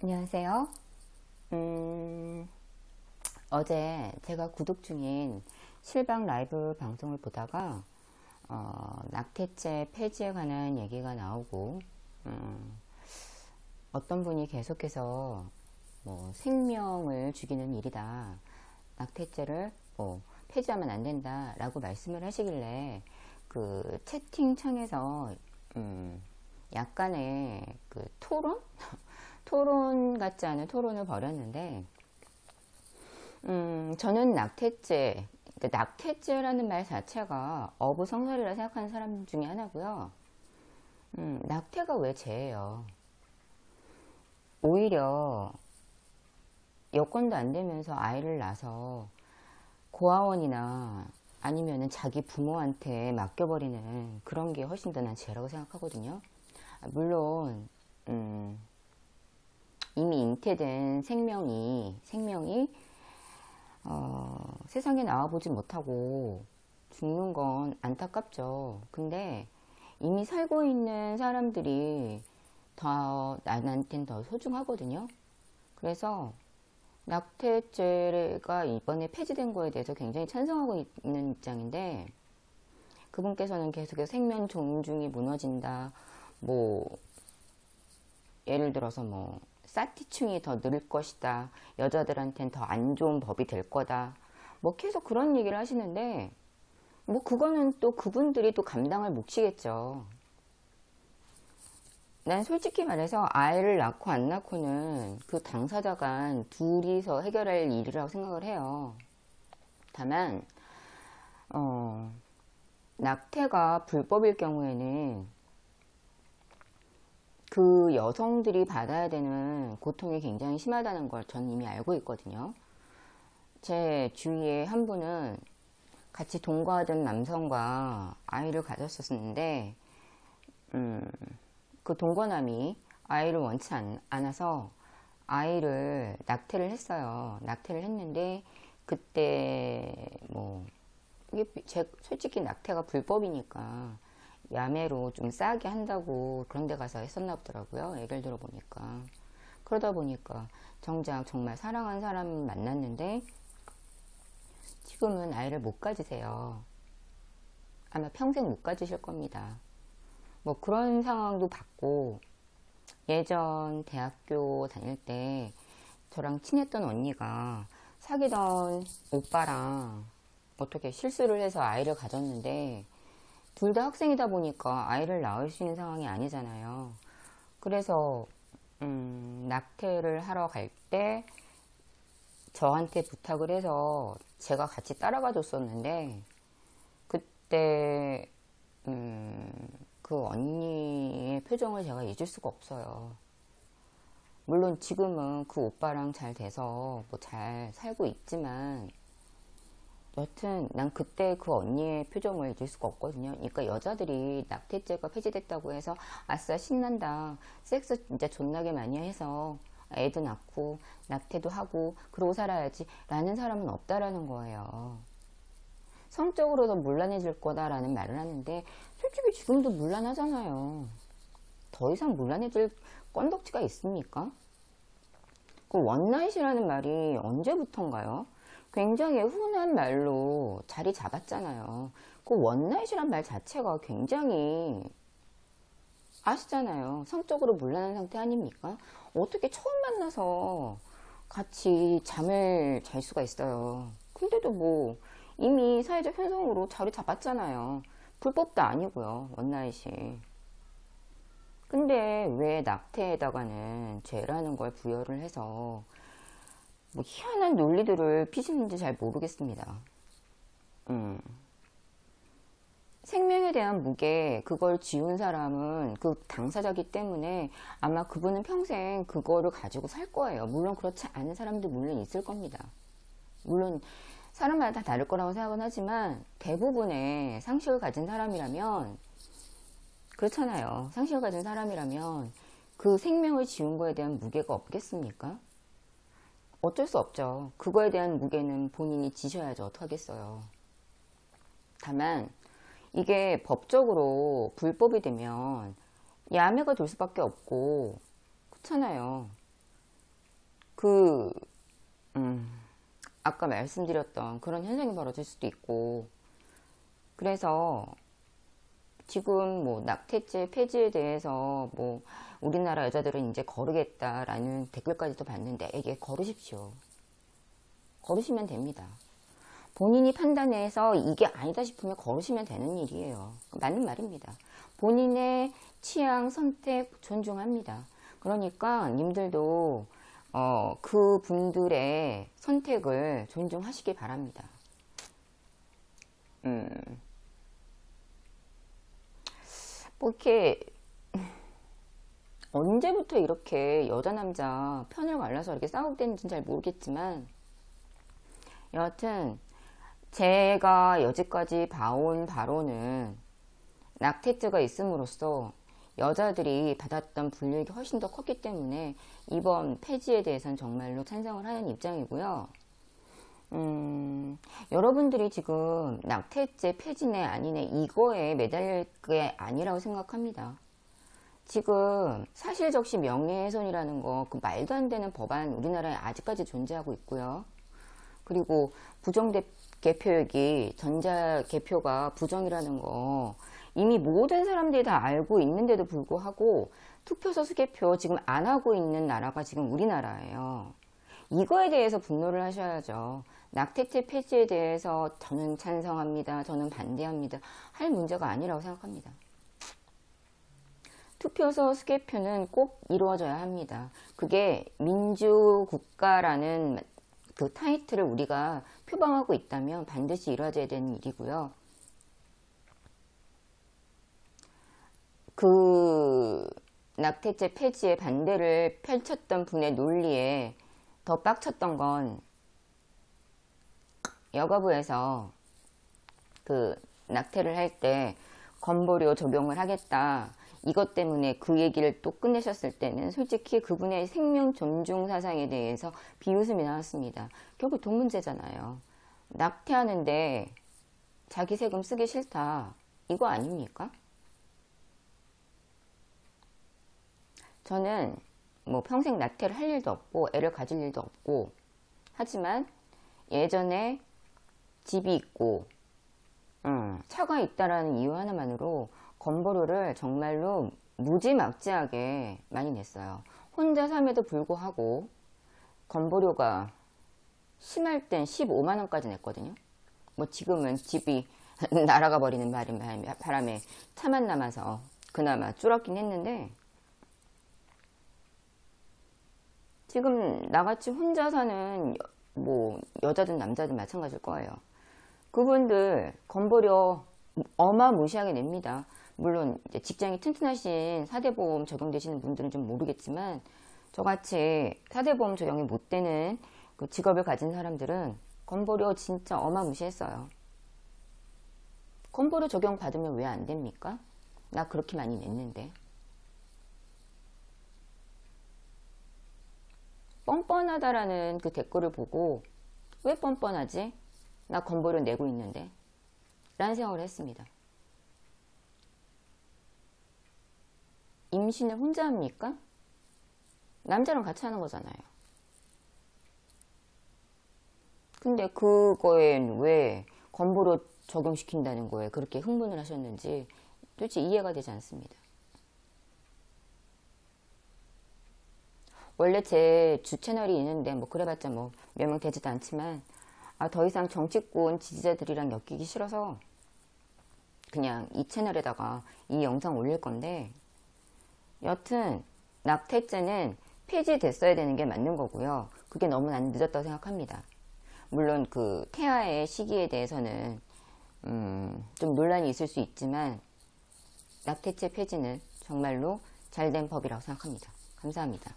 안녕하세요. 어제 제가 구독 중인 실방 라이브 방송을 보다가 낙태죄 폐지에 관한 얘기가 나오고 어떤 분이 계속해서 생명을 죽이는 일이다, 낙태죄를 폐지하면 안 된다 라고 말씀을 하시길래 그 채팅창에서 약간의 그 토론 같지 않은 토론을 벌였는데, 저는 낙태죄, 그러니까 낙태죄라는 말 자체가 어부성설이라 생각하는 사람 중에 하나고요. 낙태가 왜 죄예요? 오히려 여건도 안 되면서 아이를 낳아서 고아원이나 아니면은 자기 부모한테 맡겨버리는 그런 게 훨씬 더 난 죄라고 생각하거든요. 물론 이미 잉태된 생명이 세상에 나와보지 못하고 죽는 건 안타깝죠. 근데 이미 살고 있는 사람들이 나한테는 더 소중하거든요. 그래서 낙태죄가 이번에 폐지된 거에 대해서 굉장히 찬성하고 있는 입장인데, 그분께서는 계속해서 생명 존중이 무너진다, 예를 들어서 사티충이 더 늘 것이다, 여자들한텐 더 안 좋은 법이 될 거다, 계속 그런 얘기를 하시는데, 그거는 또 그분들이 또 감당할 몫이겠죠. 난 솔직히 말해서 아이를 낳고 안 낳고는 그 당사자 간 둘이서 해결할 일이라고 생각을 해요. 다만 낙태가 불법일 경우에는 그 여성들이 받아야 되는 고통이 굉장히 심하다는 걸 전 이미 알고 있거든요. 제 주위에 한 분은 같이 동거하던 남성과 아이를 가졌었는데, 그 동거남이 아이를 원치 않아서 아이를 낙태를 했어요. 낙태를 했는데, 그때 솔직히 낙태가 불법이니까 야매로 좀 싸게 한다고 그런 데 가서 했었나 보더라고요. 얘기를 들어보니까. 그러다 보니까 정작 정말 사랑한 사람 만났는데 지금은 아이를 못 가지세요. 아마 평생 못 가지실 겁니다. 그런 상황도 봤고, 예전 대학교 다닐 때 저랑 친했던 언니가 사귀던 오빠랑 어떻게 실수를 해서 아이를 가졌는데, 둘 다 학생이다 보니까 아이를 낳을 수 있는 상황이 아니잖아요. 그래서 낙태를 하러 갈 때 저한테 부탁을 해서 제가 같이 따라가 줬었는데, 그때 그 언니의 표정을 제가 잊을 수가 없어요. 물론 지금은 그 오빠랑 잘 돼서 잘 살고 있지만, 여튼 난 그때 그 언니의 표정을 잊을 수가 없거든요. 그러니까 여자들이 낙태죄가 폐지됐다고 해서 아싸 신난다, 섹스 진짜 존나게 많이 해서 애도 낳고 낙태도 하고 그러고 살아야지 라는 사람은 없다라는 거예요. 성적으로 더 문란해질 거다라는 말을 하는데, 솔직히 지금도 문란하잖아요. 더 이상 문란해질 건덕지가 있습니까? 그 원나잇이라는 말이 언제부턴가요? 굉장히 훈한 말로 자리 잡았잖아요. 그 원나잇이란 말 자체가 굉장히, 아시잖아요, 성적으로 문란한 상태 아닙니까? 어떻게 처음 만나서 같이 잠을 잘 수가 있어요. 근데도 이미 사회적 현상으로 자리 잡았잖아요. 불법도 아니고요, 원나잇이. 근데 왜 낙태에다가는 죄라는 걸 부여를 해서 희한한 논리들을 피시는지 잘 모르겠습니다. 생명에 대한 무게, 그걸 지운 사람은 그 당사자기 때문에 아마 그분은 평생 그거를 가지고 살 거예요. 물론 그렇지 않은 사람도 물론 있을 겁니다. 물론 사람마다 다 다를 거라고 생각은 하지만, 대부분의 상식을 가진 사람이라면 그렇잖아요. 상식을 가진 사람이라면 그 생명을 지운 거에 대한 무게가 없겠습니까? 어쩔 수 없죠. 그거에 대한 무게는 본인이 지셔야죠. 어떡하겠어요. 다만 이게 법적으로 불법이 되면 야매가 될 수밖에 없고, 그렇잖아요. 그 아까 말씀드렸던 그런 현상이 벌어질 수도 있고, 그래서 지금 뭐 낙태죄 폐지에 대해서 뭐 우리나라 여자들은 이제 거르겠다라는 댓글까지도 봤는데, 이게 거르십시오. 거르시면 됩니다. 본인이 판단해서 이게 아니다 싶으면 거르시면 되는 일이에요. 맞는 말입니다. 본인의 취향, 선택 존중합니다. 그러니까 님들도 그 분들의 선택을 존중하시기 바랍니다. 뭐 이렇게 언제부터 이렇게 여자 남자 편을 갈라서 이렇게 싸우게 되는지는 잘 모르겠지만, 여하튼 제가 여지까지 봐온 바로는 낙태죄가 있음으로써 여자들이 받았던 불이익이 훨씬 더 컸기 때문에 이번 폐지에 대해서는 정말로 찬성을 하는 입장이고요. 여러분들이 지금 낙태죄 폐지네 아니네 이거에 매달릴 게 아니라고 생각합니다. 지금 사실적시 명예훼손이라는 거, 그 말도 안 되는 법안 우리나라에 아직까지 존재하고 있고요. 그리고 부정개표액이 전자개표가 부정이라는 거 이미 모든 사람들이 다 알고 있는데도 불구하고 투표소 수개표 지금 안 하고 있는 나라가 지금 우리나라예요. 이거에 대해서 분노를 하셔야죠. 낙태죄 폐지에 대해서 저는 찬성합니다, 저는 반대합니다 할 문제가 아니라고 생각합니다. 투표소 수개표는 꼭 이루어져야 합니다. 그게 민주국가라는 그 타이틀을 우리가 표방하고 있다면 반드시 이루어져야 되는 일이고요. 그 낙태죄 폐지에 반대를 펼쳤던 분의 논리에 더 빡쳤던 건, 여가부에서 그 낙태를 할 때 건보료 적용을 하겠다, 이것 때문에 그 얘기를 또 끝내셨을 때는 솔직히 그분의 생명 존중 사상에 대해서 비웃음이 나왔습니다. 결국 돈 문제잖아요. 낙태하는데 자기 세금 쓰기 싫다, 이거 아닙니까? 저는 뭐 평생 낙태를 할 일도 없고 애를 가질 일도 없고, 하지만 예전에 집이 있고 차가 있다라는 이유 하나만으로 건보료를 정말로 무지막지하게 많이 냈어요. 혼자 삶에도 불구하고 건보료가 심할 땐 15만원까지 냈거든요. 뭐 지금은 집이 날아가 버리는 바람에 차만 남아서 그나마 줄었긴 했는데, 지금 나같이 혼자 사는 뭐 여자든 남자든 마찬가지일 거예요. 그분들 건보료 어마무시하게 냅니다. 물론 이제 직장이 튼튼하신 4대 보험 적용되시는 분들은 좀 모르겠지만, 저같이 4대 보험 적용이 못 되는 그 직업을 가진 사람들은 건보료 진짜 어마무시했어요. 건보료 적용 받으면 왜 안 됩니까? 나 그렇게 많이 냈는데. 뻔뻔하다라는 그 댓글을 보고, 왜 뻔뻔하지? 나 건보료 내고 있는데 라는 생각을 했습니다. 임신을 혼자 합니까? 남자랑 같이 하는 거잖아요. 근데 그거엔 왜 건보료 적용시킨다는 거에 그렇게 흥분을 하셨는지 도대체 이해가 되지 않습니다. 원래 제 주 채널이 있는데 뭐 그래봤자 뭐 몇 명 되지도 않지만, 더 이상 정치권 지지자들이랑 엮이기 싫어서 그냥 이 채널에다가 이 영상 올릴 건데, 여튼 낙태죄는 폐지됐어야 되는 게 맞는 거고요. 그게 너무 난 늦었다고 생각합니다. 물론 그 태아의 시기에 대해서는 좀 논란이 있을 수 있지만, 낙태죄 폐지는 정말로 잘된 법이라고 생각합니다. 감사합니다.